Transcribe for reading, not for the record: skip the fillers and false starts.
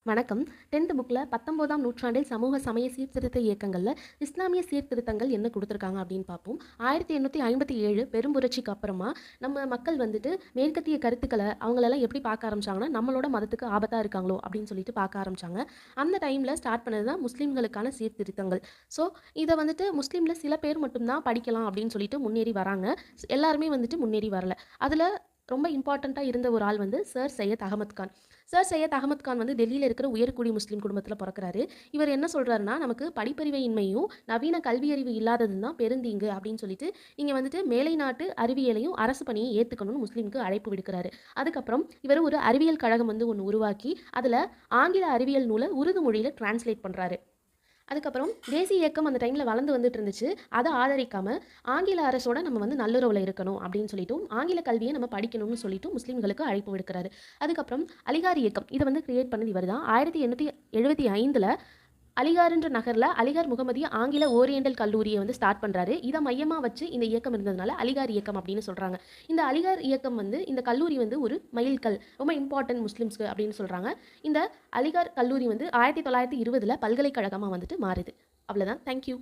வணக்கம். 10th புக்ல 19ஆம் நூற்றாண்டில் சமூக சமய சீர்திருத்த இயக்கங்கள்ல இஸ்லாமிய சீர்திருத்தங்கள் என்ன குடுத்துருக்காங்க அப்படின்னு பார்ப்போம். 1857 பெரும்புரட்சிக்கு அப்புறமா நம்ம மக்கள் வந்துட்டு மேற்கத்திய கருத்துக்கள அவங்களெல்லாம் எப்படி பார்க்க ஆரம்பிச்சாங்கன்னா, நம்மளோட மதத்துக்கு ஆபத்தா இருக்காங்களோ அப்படின்னு சொல்லிட்டு பார்க்க ஆரம்பிச்சாங்க. அந்த டைம்ல ஸ்டார்ட் பண்ணது தான் முஸ்லிம்களுக்கான சீர்திருத்தங்கள். ஸோ இத வந்துட்டு முஸ்லிம்ல சில பேர் மட்டும் தான் படிக்கலாம் அப்படின்னு சொல்லிட்டு முன்னேறி வராங்க. எல்லாருமே வந்துட்டு முன்னேறி வரல. அதுல ரொம்ப இம்பார்ட்டன்ட்டா இருந்த ஒரு ஆள் வந்து சர் சையத் அகமது கான். சர் சையத் அகமது கான் வந்து டெல்லியில இருக்கிற உயர்குடி முஸ்லீம் குடும்பத்தில பொறக்குறாரு. இவர் என்ன சொல்றாருன்னா, நமக்கு படிப்பறிவின்மையும், நவீன கல்வியறிவு இல்லாததும் தான் பெருந்தீங்கு அப்படின்னு சொல்லிட்டு, இங்க வந்துட்டு மேலை நாட்டு அறிவியலையும், அரசு பணியை ஏத்துக்கணும்னு முஸ்லீம்க்கு அழைப்பு விடுக்கிறாரு. அதுக்கப்புறம் இவர் ஒரு அறிவியல் கழகம் வந்து ஒண்ணு உருவாக்கி, அதுல ஆங்கில அறிவியல் நூல உருது மொழியில டிரான்ஸ்லேட் பண்றாரு. அதுக்கப்புறம் தேசிய இயக்கம் அந்த டைம்ல வளர்ந்து வந்துட்டு இருந்துச்சு. அத ஆதரிக்காம, ஆங்கில அரசோட நம்ம வந்து நல்லுறவுல இருக்கணும் அப்படின்னு சொல்லிட்டும், ஆங்கில கல்விய நம்ம படிக்கணும்னு சொல்லிட்டும் முஸ்லிம்களுக்கு அழைப்பு விடுக்கிறாரு. அதுக்கப்புறம் அலிகார் இயக்கம். இத வந்து கிரியேட் பண்ணது இவர் தான். 1875ல அலிகார்ன்ற நகர்ல அலிகார் முகமதிய ஆங்கில ஓரியண்டல் கல்லூரிய வந்து ஸ்டார்ட் பண்றாரு. இத மையமா வச்சு இந்த இயக்கம் இருந்ததுனால அலிகார் இயக்கம் அப்படின்னு சொல்றாங்க. இந்த அலிகார் இயக்கம் வந்து இந்த கல்லூரி வந்து ஒரு மைல்கல். ரொம்ப இம்பார்ட்டன்ட் முஸ்லிம்ஸ்க்கு அப்படின்னு சொல்றாங்க. இந்த அலிகார் கல்லூரி வந்து 1920ல பல்கலைக்கழகமா வந்துட்டு மாறுது. அவ்வளோதான். Thank you.